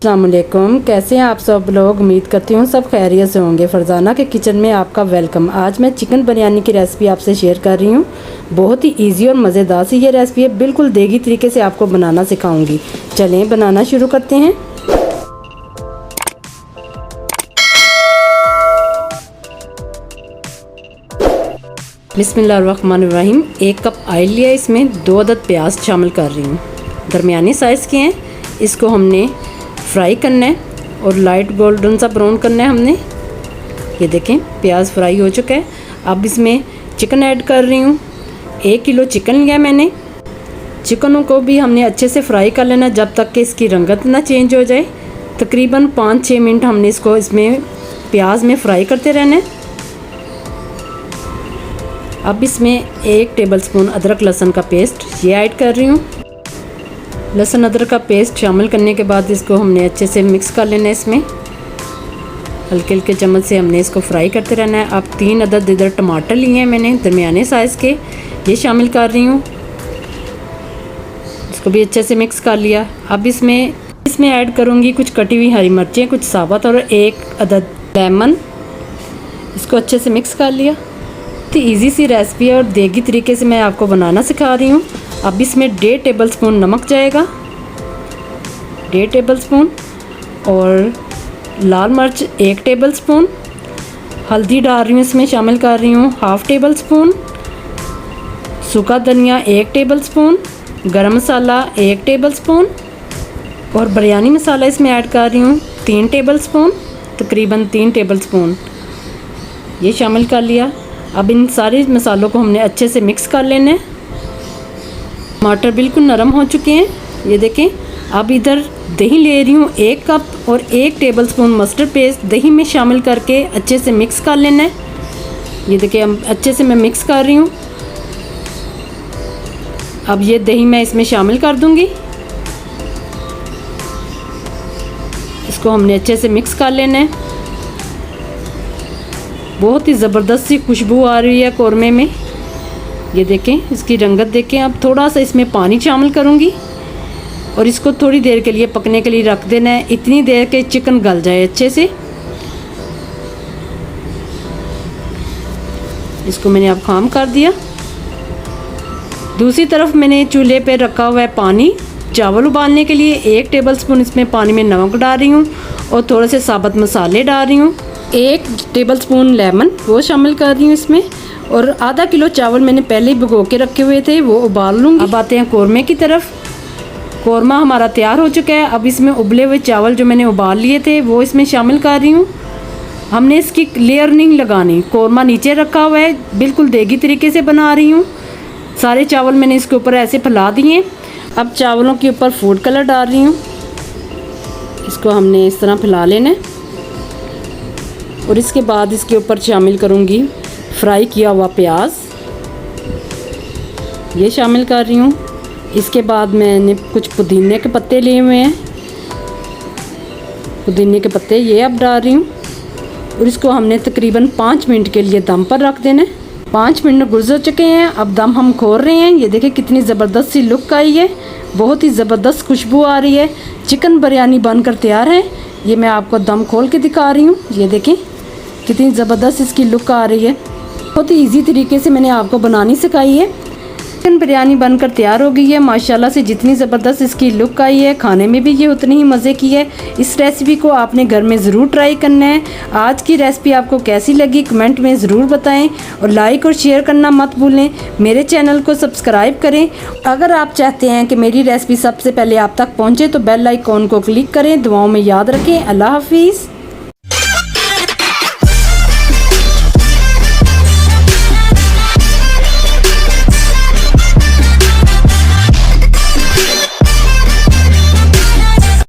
अस्सलामुअलैकुम, कैसे हैं आप सब लोग। उम्मीद करती हूँ सब खैरियत से होंगे। फरजाना के किचन में आपका वेलकम। आज मैं चिकन बिरयानी की रेसिपी आपसे शेयर कर रही हूँ। बहुत ही इजी और मज़ेदार सी ये रेसिपी है। बिल्कुल देगी तरीके से आपको बनाना सिखाऊंगी। चलें बनाना शुरू करते हैं। बिस्मिल्लाहिर्रहमानिर्रहीम। 1 कप ऑयल लिया, इसमें 2 अदद प्याज शामिल कर रही हूँ। दरमियानी साइज़ के हैं। इसको हमने फ्राई करना है और लाइट गोल्डन सा ब्राउन करना है हमने। ये देखें प्याज फ्राई हो चुका है। अब इसमें चिकन ऐड कर रही हूँ। 1 किलो चिकन लिया मैंने। चिकनों को भी हमने अच्छे से फ्राई कर लेना जब तक कि इसकी रंगत ना चेंज हो जाए। तकरीबन 5-6 मिनट हमने इसको इसमें प्याज में फ्राई करते रहना है। अब इसमें 1 टेबलस्पून अदरक लहसुन का पेस्ट ये ऐड कर रही हूँ। लहसुन अदरक का पेस्ट शामिल करने के बाद इसको हमने अच्छे से मिक्स कर लेना है। इसमें हल्के हल्के चम्मच से हमने इसको फ्राई करते रहना है। अब 3 अदद इधर टमाटर लिए हैं मैंने दरमियाने साइज़ के, ये शामिल कर रही हूँ। इसको भी अच्छे से मिक्स कर लिया। अब इसमें ऐड करूँगी कुछ कटी हुई हरी मिर्चें, कुछ साबुत और 1 अदद लेमन। इसको अच्छे से मिक्स कर लिया। तो ईजी सी रेसिपी है और देगी तरीके से मैं आपको बनाना सिखा रही हूँ। अब इसमें 1.5 टेबलस्पून नमक जाएगा, 1.5 टेबलस्पून, और लाल मिर्च 1 टेबलस्पून। हल्दी डाल रही हूँ, इसमें शामिल कर रही हूँ 1/2 टेबलस्पून। सूखा धनिया 1 टेबलस्पून। गरम मसाला 1 टेबलस्पून और बिरयानी मसाला इसमें ऐड कर रही हूँ 3 टेबलस्पून, तकरीबन 3 टेबलस्पून ये शामिल कर लिया। अब इन सारे मसालों को हमने अच्छे से मिक्स कर लेना है। टमाटर बिल्कुल नरम हो चुके हैं, ये देखें। अब इधर दही ले रही हूँ 1 कप और 1 टेबलस्पून मस्टर्ड पेस्ट दही में शामिल करके अच्छे से मिक्स कर लेना है। ये देखें अच्छे से मैं मिक्स कर रही हूँ। अब ये दही मैं इसमें शामिल कर दूँगी। इसको हमने अच्छे से मिक्स कर लेना है। बहुत ही ज़बरदस्त सी खुशबू आ रही है कौरमे में। ये देखें इसकी रंगत देखें। अब थोड़ा सा इसमें पानी शामिल करूँगी और इसको थोड़ी देर के लिए पकने के लिए रख देना है, इतनी देर के चिकन गल जाए अच्छे से। इसको मैंने अब खाम कर दिया। दूसरी तरफ मैंने चूल्हे पे रखा हुआ है पानी चावल उबालने के लिए। 1 टेबलस्पून इसमें पानी में नमक डाल रही हूँ और थोड़े से साबुत मसाले डाल रही हूँ। 1 टेबलस्पून लेमन वो शामिल कर रही हूँ इसमें, और आधा किलो चावल मैंने पहले ही भिगो के रखे हुए थे, वो उबाल लूँगी। अब आते हैं कौरमे की तरफ। कौरमा हमारा तैयार हो चुका है। अब इसमें उबले हुए चावल जो मैंने उबाल लिए थे वो इसमें शामिल कर रही हूँ। हमने इसकी लेयर नहीं लगानी, कौरमा नीचे रखा हुआ है, बिल्कुल देगी तरीके से बना रही हूँ। सारे चावल मैंने इसके ऊपर ऐसे फैला दिए। अब चावलों के ऊपर फूड कलर डाल रही हूँ। इसको हमने इस तरह फैला लेना है और इसके बाद इसके ऊपर शामिल करूँगी फ्राई किया हुआ प्याज, ये शामिल कर रही हूँ। इसके बाद मैंने कुछ पुदीने के पत्ते लिए हुए हैं, पुदीने के पत्ते ये अब डाल रही हूँ और इसको हमने तकरीबन 5 मिनट के लिए दम पर रख देना है। 5 मिनट गुजर चुके हैं। अब दम हम खोल रहे हैं। ये देखें कितनी ज़बरदस्त सी लुक आई है, बहुत ही ज़बरदस्त खुशबू आ रही है। चिकन बिरयानी बनकर तैयार है। ये मैं आपको दम खोल के दिखा रही हूँ। ये देखें कितनी ज़बरदस्त इसकी लुक आ रही है। बहुत ही ईजी तरीके से मैंने आपको बनानी सिखाई है। चिकन बिरयानी बनकर तैयार हो गई है माशाल्लाह से। जितनी ज़बरदस्त इसकी लुक आई है, खाने में भी ये उतनी ही मज़े की है। इस रेसिपी को आपने घर में ज़रूर ट्राई करना है। आज की रेसिपी आपको कैसी लगी कमेंट में ज़रूर बताएं और लाइक और शेयर करना मत भूलें। मेरे चैनल को सब्सक्राइब करें। अगर आप चाहते हैं कि मेरी रेसिपी सबसे पहले आप तक पहुँचे तो बेल आइकॉन को क्लिक करें। दुआओं में याद रखें। अल्लाह हाफिज़।